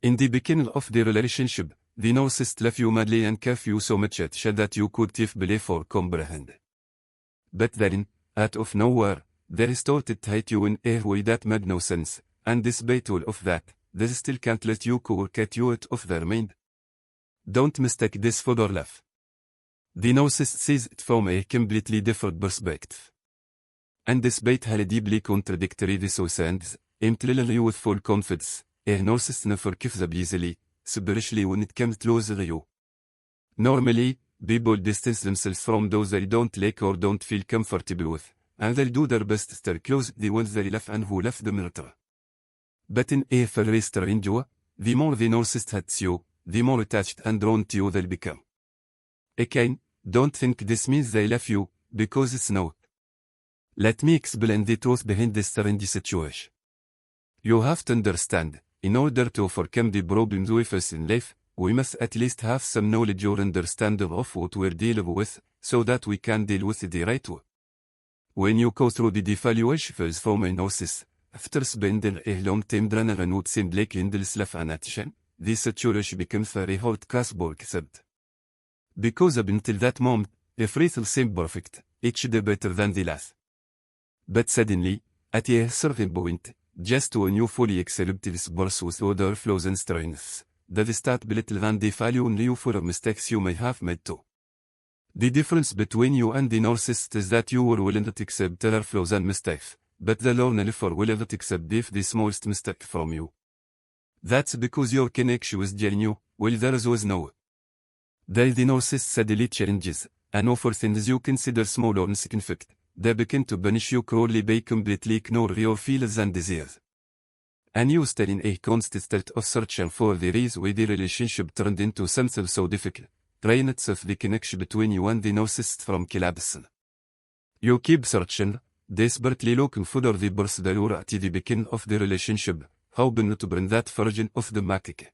In the beginning of the relationship, the narcissist love you madly and care you so much that you could believe or comprehend. But then, out of nowhere, they started to hate you in a way that made no sense, and despite all of that, they still can't let you or get you out of their mind. Don't mistake this for love. The narcissist sees it from a completely different perspective. And despite her deeply contradictory reasons, I'm telling you with full confidence, a narcissist never gives up easily, especially when it comes to losing you. Normally, people distance themselves from those they don't like or don't feel comfortable with, and they'll do their best to stay close to the ones they love and who love them better. But in a very strange way, the more the narcissist hates you, the more attached and drawn to you they'll become. Again, don't think this means they love you, because it's not. Let me explain the truth behind this strange situation. You have to understand, in order to overcome the problems we face in life, we must at least have some knowledge or understanding of what we're dealing with, so that we can deal with it the right way. When you go through the devaluation phase from a narcissist, after spending a long time draining and what seemed like endless love and attention, this situation becomes very hard to accept. Because up until that moment, everything seemed perfect, each day better than the last. But suddenly, at a certain point, just when you fully accept this burst with other flaws and strengths, they start belittle and devalue you for mistakes you may have made too. The difference between you and the narcissist is that you were willing to accept their flaws and mistakes, but they are never willing to accept the smallest mistake from you. That's because your connection was genuine, while theirs was no. The narcissist suddenly changes, and offers things you consider small or insignificant. They begin to punish you cruelly by completely ignore your feelings and desires. And you stay in a constant state of searching for the reason why the relationship turned into something so difficult, trying to save the connection between you and the narcissist from collapsing. You keep searching, desperately looking for the person you were at the beginning of the relationship, hoping to bring that version of the back.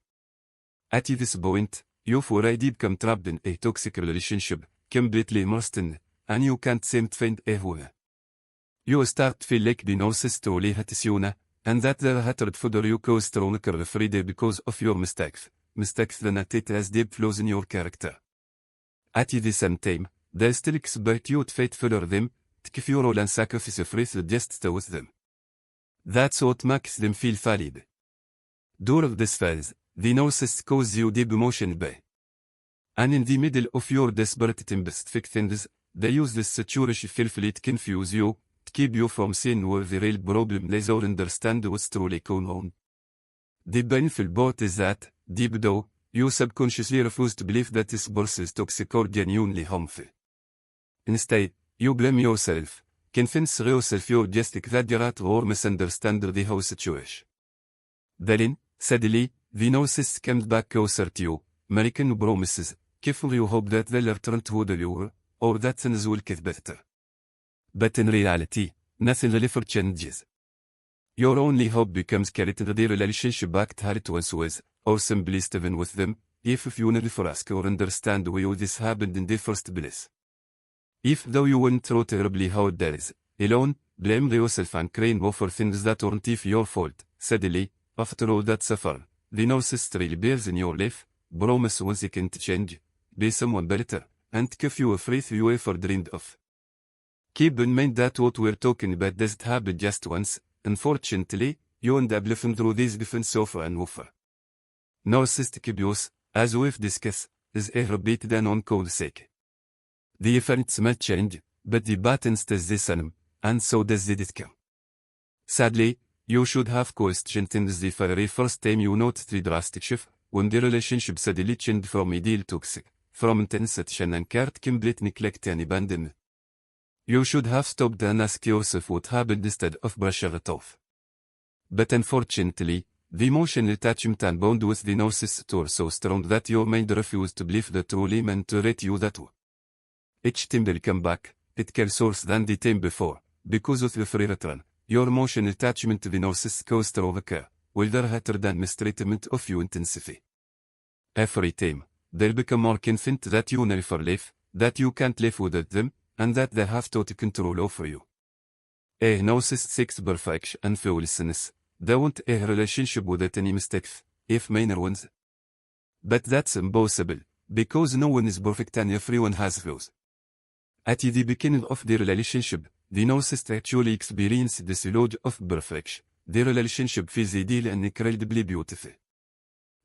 At this point, you've already become trapped in a toxic relationship, completely immersed in, and you can't seem to find a way. You start to feel like the narcissist only hates you now, and that their hatred for you causes stronger every day because of your mistakes that it has deep flaws in your character. At the same time, they still expect you to fight for them, to give your all and sacrifice everything just to stay with them. That's what makes them feel valid. During this phase, the narcissist causes you deep emotional pain. And in the middle of your desperate attempts to fix things, they use this situation skillfully to confuse you, to keep you from seeing where the real problem lies or understand what's truly going on. The painful part is that, deep down, you subconsciously refuse to believe that this person is toxic or genuinely harmful. Instead, you blame yourself, convince yourself you're just exaggerate or misunderstand the whole situation. Then, suddenly, the narcissist comes back closer to you, making promises, giving you hope that they'll return to who they were, or that things will get better. But in reality, nothing ever changes. Your only hope becomes carrying the relationship back to how it once was, or simply staying with them, if you never ask or understand why this happened in the first place. If though you went through terribly hard days, alone, blame yourself and crying over things that aren't your fault, suddenly, after all that suffer, the narcissist really bears in your life, promise once he can't change, be someone better, and give you everything you ever dreamed of. Keep in mind that what we're talking about doesn't happen just once. Unfortunately, you end up living through these defense over and over. Narcissistic abuse, as we've discussed, is a repeated and on-call sake. The events may change, but the pattern stays the same, and so does the outcome. Sadly, you should have questioned things the very first time you noticed the drastic shift, when the relationship suddenly changed from ideal toxic, from intense attention and care to complete neglect and abandonment. You should have stopped and asked yourself what happened instead of brushing it off. But unfortunately, the emotional attachment and bond with the narcissist are so strong that your mind refuses to believe that truly meant to rate you that way. Each time they'll come back, it kills worse than the time before, because of the free return. Your emotional attachment to the narcissist causes stronger care, while their hatred and mistreatment of you intensify. Every time, they'll become more convinced that you never live, that you can't live without them, and that they have total control over you. A narcissist seeks perfection and flawlessness. They want a relationship without any mistakes, if minor ones. But that's impossible, because no one is perfect and everyone has flaws. At the beginning of the relationship, the narcissist actually experiences this load of perfection. The relationship feels ideal and incredibly beautiful.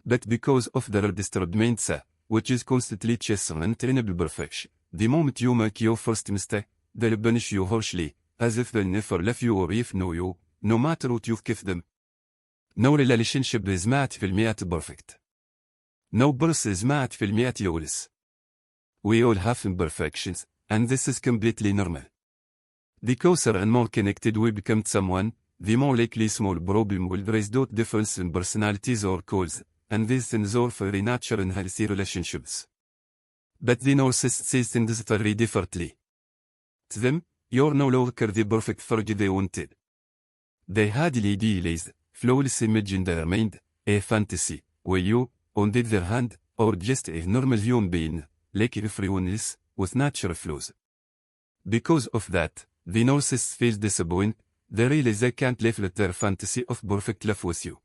But because of their disturbed mindset, which is constantly chasing untrainable perfection, the moment you make your first mistake, they'll punish you harshly, as if they'll never love you or even know you, no matter what you've given them. No relationship is 100% perfect. No person is 100% flawless. We all have imperfections, and this is completely normal. The closer and more connected we become to someone, the more likely small problem will raise due to difference in personalities or goals, and these things are very natural in healthy relationships. But the narcissist sees things very differently. To them, you're no longer the perfect version they wanted. They had the idealized, flawless image in their mind, a fantasy, where you, on the other hand, are just a normal human being, like everyone else, with natural flaws. Because of that, the narcissist feels disappointed. They realize they can't live with their fantasy of perfect love with you.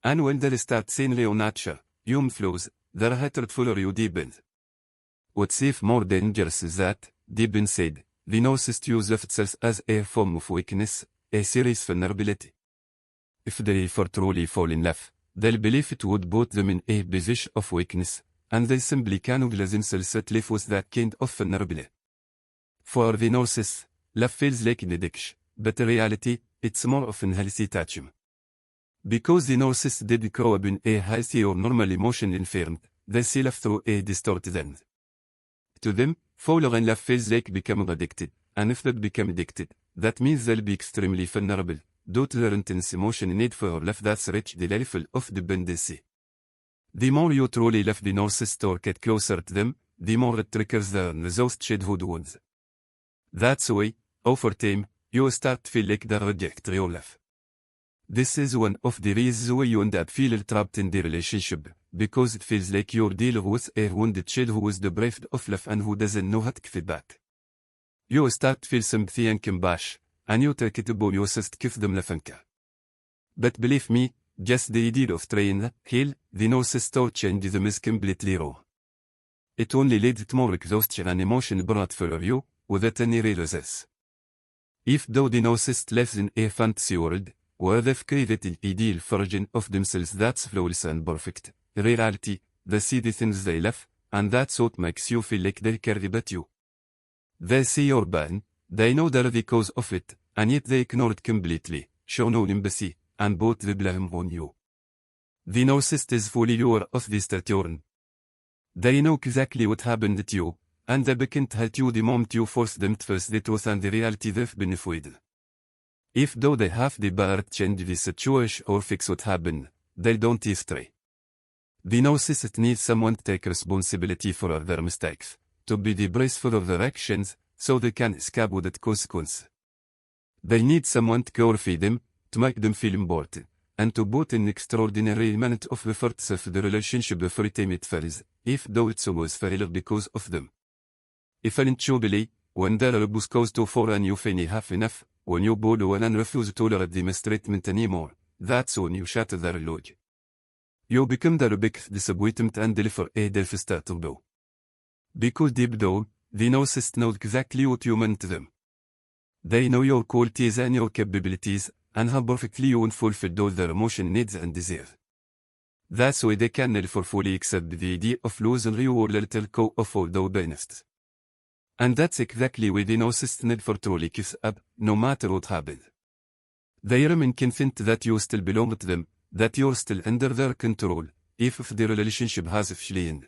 And when they start seeing your natural, human flaws, their hatred for you deepens. What's even more dangerous is that, deep inside, the narcissist uses itself as a form of weakness, a serious vulnerability. If they ever truly fall in love, they'll believe it would put them in a position of weakness, and they simply cannot let themselves live with that kind of vulnerability. For the narcissist, love feels like an addiction, but in reality, it's more of an healthy attachment. Because the narcissist didn't grow up in a healthy or normal emotional environment, they see love through a distorted lens. To them, falling in love feels like becoming addicted, and if they become addicted, that means they'll be extremely vulnerable, due to their intense emotional need for love that's reached the level of dependency. The more you truly love the narcissist or get closer to them, the more it triggers their unresolved childhood wounds. That's why, over time, you start to feel like they reject your love. This is one of the reasons why you end up feeling trapped in the relationship, because it feels like you're dealing with a wounded child who is deprived of love and who doesn't know how to give it back. You start to feel sympathy and compassion, and you take it upon yourself to give them love and care. But believe me, just the idea of trying to heal the narcissist or change them is completely wrong. It only leads to more exhaustion and emotional burnout for you, without any real results. If though the narcissist lives in a fantasy world, where they've created an ideal version of themselves that's flawless and perfect, in reality, they see the things they love, and that's what makes you feel like they care about you. They see your pain, they know they're the cause of it, and yet they ignore it completely, show no empathy, and put the blame on you. The narcissist is fully aware of this pattern. They know exactly what happened to you, and they begin to hate you the moment you force them to face the truth and the reality they've been avoiding. If though they have the power to change the situation or fix what happened, they don't even try. The narcissist needs someone to take responsibility for their mistakes, to be the brace for their actions, so they can escape without consequence. They need someone to glorify them, to make them feel important, and to put an extraordinary amount of effort to the relationship every time it fails, if though it's always failure because of them. Eventually, when their abuse goes too far and you finally have enough, when you bow and refuse to tolerate the mistreatment anymore, that's when you shatter their log. You become their biggest disappointment and deliver a devastator blow. Because deep down, the narcissist knows exactly what you meant to them. They know your qualities and your capabilities, and how perfectly you fulfill all their emotional needs and desires. That's why they can never fully accept the idea of losing you or little go of all their benefits. And that's exactly why the narcissist never truly gives up, no matter what happens. They remain convinced that you still belong to them, that you're still under their control, if the relationship has failed.